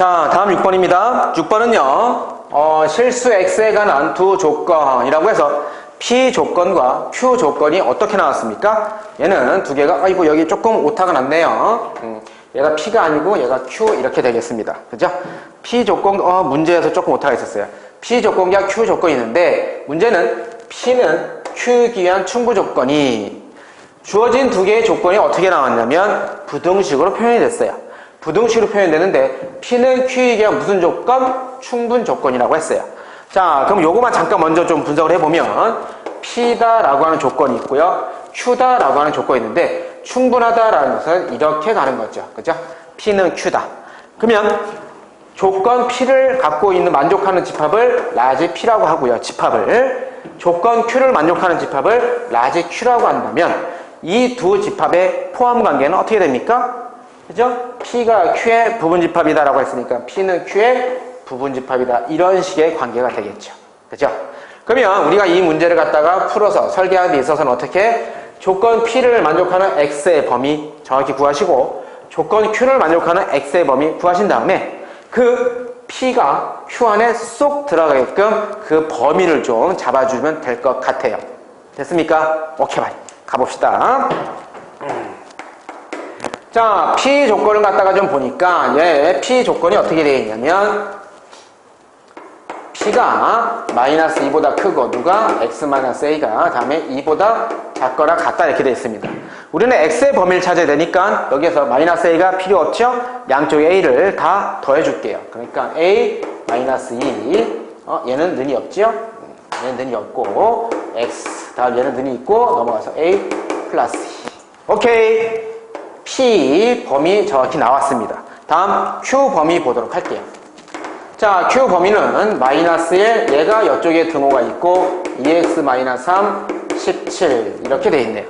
자, 다음 6번입니다. 6번은요, 실수 x에 관한 두 조건이라고 해서 p 조건과 q 조건이 어떻게 나왔습니까? 얘는 두 개가, 아이고, 여기 조금 오타가 났네요. 얘가 p가 아니고 얘가 q 이렇게 되겠습니다. 그죠? p 조건, 문제에서 조금 오타가 있었어요. p 조건과 q 조건이 있는데, 문제는 p는 q에 기한 충분 조건이 주어진 두 개의 조건이 어떻게 나왔냐면 부등식으로 표현이 됐어요. 부등식으로 표현되는데 P는 Q에 기한 무슨 조건? 충분 조건이라고 했어요. 자, 그럼 요거만 잠깐 먼저 좀 분석을 해보면 P다라고 하는 조건이 있고요. Q다라고 하는 조건이 있는데 충분하다라는 것은 이렇게 가는 거죠. 그죠? P는 Q다. 그러면 조건 P를 갖고 있는 만족하는 집합을 라지 P라고 하고요. 집합을. 조건 Q를 만족하는 집합을 라지 Q라고 한다면 이 두 집합의 포함 관계는 어떻게 됩니까? 그죠? P가 Q의 부분집합이다라고 했으니까 P는 Q의 부분집합이다. 이런 식의 관계가 되겠죠. 그죠? 그러면 우리가 이 문제를 갖다가 풀어서 설계하는 데 있어서는 어떻게? 조건 P를 만족하는 X의 범위 정확히 구하시고 조건 Q를 만족하는 X의 범위 구하신 다음에 그 P가 Q 안에 쏙 들어가게끔 그 범위를 좀 잡아주면 될 것 같아요. 됐습니까? 오케이, 가봅시다. 자, P 조건을 갖다가 좀 보니까, P 조건이 어떻게 되어 있냐면, P가 마이너스 2보다 크고, 누가? X 마이너스 A가 다음에 2보다 작거나 같다 이렇게 되어 있습니다. 우리는 X의 범위를 찾아야 되니까, 여기에서 마이너스 A가 필요 없죠? 양쪽에 A를 다 더해줄게요. 그러니까 A 마이너스 2, 얘는 는이 없죠? 얘는 는이 없고, X, 다음 얘는 는이 있고, 넘어가서 A 플러스 2. 오케이. P 범위 정확히 나왔습니다. 다음 Q 범위 보도록 할게요. 자, Q 범위는 마이너스 1, 얘가 이쪽에 등호가 있고 2x 마이너스 3, 17 이렇게 돼 있네요.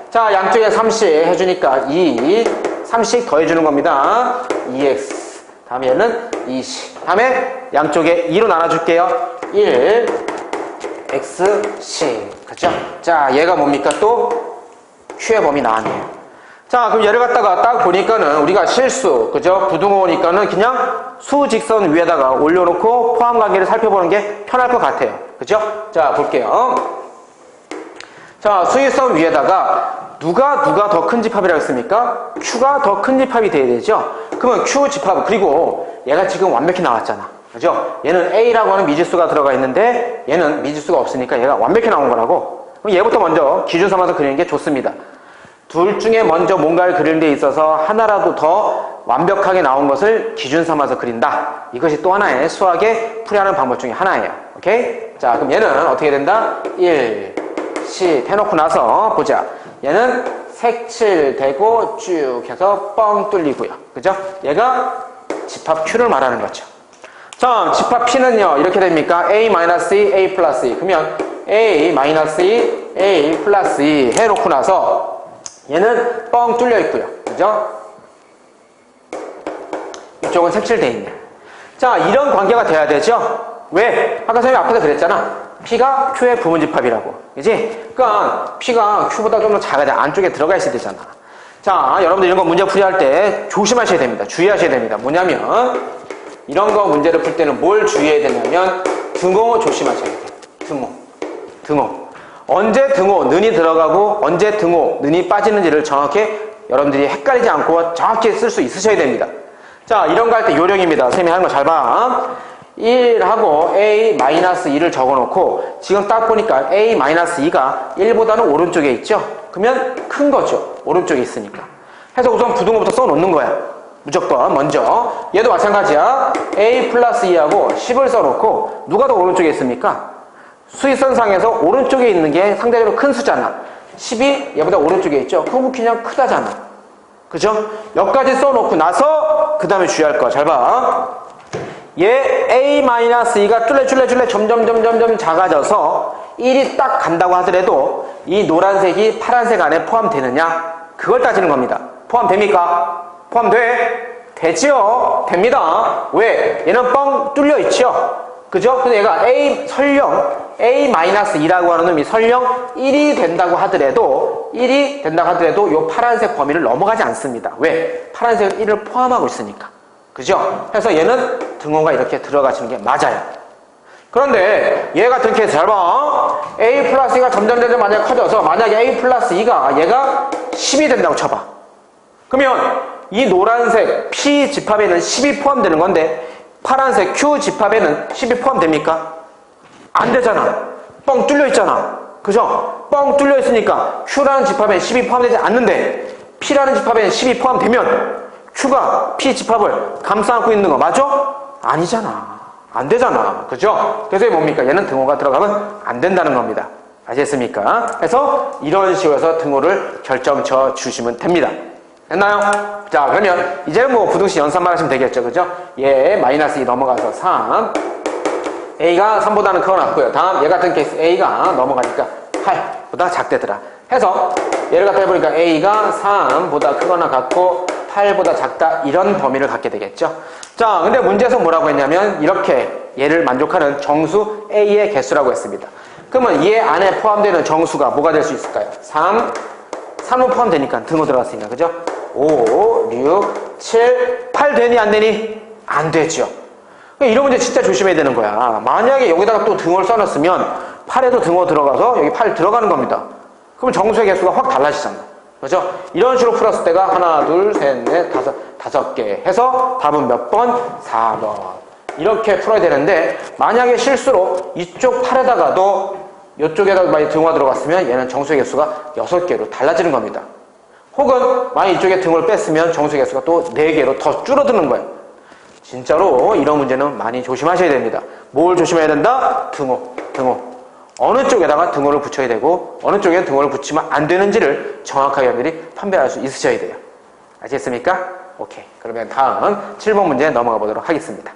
자, 양쪽에 3씩 해주니까 2, 3씩 더해주는 겁니다. 2x, 다음에 얘는 20, 다음에 양쪽에 2로 나눠줄게요. 1, x, c, 그죠? 자, 얘가 뭡니까? 또 Q의 범위 나왔네요. 자, 그럼 얘를 갖다가 딱 보니까는 우리가 실수, 그죠? 부등호니까는 그냥 수직선 위에다가 올려놓고 포함 관계를 살펴보는 게 편할 것 같아요. 그죠? 자, 볼게요. 자, 수직선 위에다가 누가 더 큰 집합이라고 했습니까? Q가 더 큰 집합이 돼야 되죠? 그러면 Q 집합, 그리고 얘가 지금 완벽히 나왔잖아. 그죠? 얘는 A라고 하는 미지수가 들어가 있는데 얘는 미지수가 없으니까 얘가 완벽히 나온 거라고. 그럼 얘부터 먼저 기준 삼아서 그리는 게 좋습니다. 둘 중에 먼저 뭔가를 그리는 데 있어서 하나라도 더 완벽하게 나온 것을 기준 삼아서 그린다. 이것이 또 하나의 수학의 풀이하는 방법 중에 하나예요. 오케이? 자, 그럼 얘는 어떻게 된다? 1, C 해놓고 나서 보자. 얘는 색칠되고 쭉 해서 뻥 뚫리고요. 그죠? 얘가 집합 Q를 말하는 거죠. 자, 집합 P는요, 이렇게 됩니까? A-2, A 플러스 2. 그러면 A-2, A 플러스 2 해놓고 나서 얘는 뻥 뚫려 있고요. 그죠? 이쪽은 색칠되어 있네. 자, 이런 관계가 돼야 되죠? 왜? 아까 선생님이 앞에서 그랬잖아. P가 Q의 부분집합이라고. 그지? 그러니까 P가 Q보다 좀 더 작아야 돼. 안쪽에 들어가 있어야 되잖아. 자, 여러분들 이런 거 문제 풀이할 때 조심하셔야 됩니다. 주의하셔야 됩니다. 뭐냐면 이런 거 문제를 풀 때는 뭘 주의해야 되냐면 등호 조심하셔야 돼요. 등호. 언제 등호, 는이 들어가고 언제 등호, 는이 빠지는지를 정확히 여러분들이 헷갈리지 않고 정확히 쓸 수 있으셔야 됩니다. 자, 이런 거 할 때 요령입니다. 선생님이 하는 거 잘 봐. 1하고 A-2를 적어놓고 지금 딱 보니까 A-2가 1보다는 오른쪽에 있죠? 그러면 큰 거죠. 오른쪽에 있으니까. 해서 우선 부등호부터 써놓는 거야. 무조건 먼저. 얘도 마찬가지야. A 플러스 2하고 10을 써놓고 누가 더 오른쪽에 있습니까? 수직선상에서 오른쪽에 있는 게 상대적으로 큰 수잖아. 10이 얘보다 오른쪽에 있죠? 그럼 그냥 크다잖아. 그죠? 여기까지 써놓고 나서 그 다음에 주의할 거 잘 봐. 얘 A-2가 쫄래 점점 작아져서 1이 딱 간다고 하더라도 이 노란색이 파란색 안에 포함되느냐? 그걸 따지는 겁니다. 포함됩니까? 포함돼? 되지요? 됩니다. 왜? 얘는 뻥 뚫려 있죠? 그죠? 근데 얘가 설령 A-2라고 하는 놈이 설령 1이 된다고 하더라도 요 파란색 범위를 넘어가지 않습니다. 왜? 파란색은 1을 포함하고 있으니까. 그죠? 그래서 얘는 등호가 이렇게 들어가시는 게 맞아요. 그런데 얘 같은 케이스 잘 봐. A 플러스 2가 점점 만약에 커져서 만약에 A 플러스 2가 얘가 10이 된다고 쳐봐. 그러면 이 노란색 P 집합에는 10이 포함되는 건데 파란색 Q 집합에는 10이 포함됩니까? 안 되잖아. 뻥 뚫려 있잖아. 그죠? 뻥 뚫려 있으니까 Q라는 집합에 10이 포함되지 않는데 P라는 집합에 10이 포함되면 Q가 P 집합을 감싸 안고 있는 거 맞아? 아니잖아. 안 되잖아. 그죠? 그래서 뭡니까? 얘는 등호가 들어가면 안 된다는 겁니다. 아시겠습니까? 그래서 이런 식으로 해서 등호를 결정쳐 주시면 됩니다. 됐나요? 자, 그러면 이제는 뭐 부등식 연산만 하시면 되겠죠. 그죠? 얘 마이너스 2 넘어가서 3. A가 3보다는 크거 같고요. 다음 얘 같은 케이스 A가 넘어가니까 8보다 작대더라. 해서 얘를 갖다 해보니까 A가 3보다 크거나 같고 8보다 작다 이런 범위를 갖게 되겠죠. 자, 근데 문제에서 뭐라고 했냐면 이렇게 얘를 만족하는 정수 A의 개수라고 했습니다. 그러면 얘 안에 포함되는 정수가 뭐가 될 수 있을까요? 3은 포함되니까 등호 들어갔으니까 그죠? 5, 6, 7, 8 되니 안 되니? 안 되죠. 이런 문제 진짜 조심해야 되는 거야. 만약에 여기다가 또 등호를 써놨으면 8에도 등호 들어가서 여기 8 들어가는 겁니다. 그럼 정수의 개수가 확 달라지잖아. 그렇죠? 이런 식으로 풀었을 때가 하나, 둘, 셋, 넷, 다섯 개 해서 답은 몇 번? 4번. 이렇게 풀어야 되는데 만약에 실수로 이쪽 8에다가도 이쪽에다 많이 등호가 들어갔으면 얘는 정수의 개수가 6개로 달라지는 겁니다. 혹은 만약 이쪽에 등호를 뺐으면 정수의 개수가 또 4개로 더 줄어드는 거예요. 진짜로 이런 문제는 많이 조심하셔야 됩니다. 뭘 조심해야 된다? 등호. 어느 쪽에다가 등호를 붙여야 되고 어느 쪽에 등호를 붙이면 안 되는지를 정확하게 여러분들이 판별할 수 있으셔야 돼요. 아시겠습니까? 오케이. 그러면 다음 7번 문제 넘어가 보도록 하겠습니다.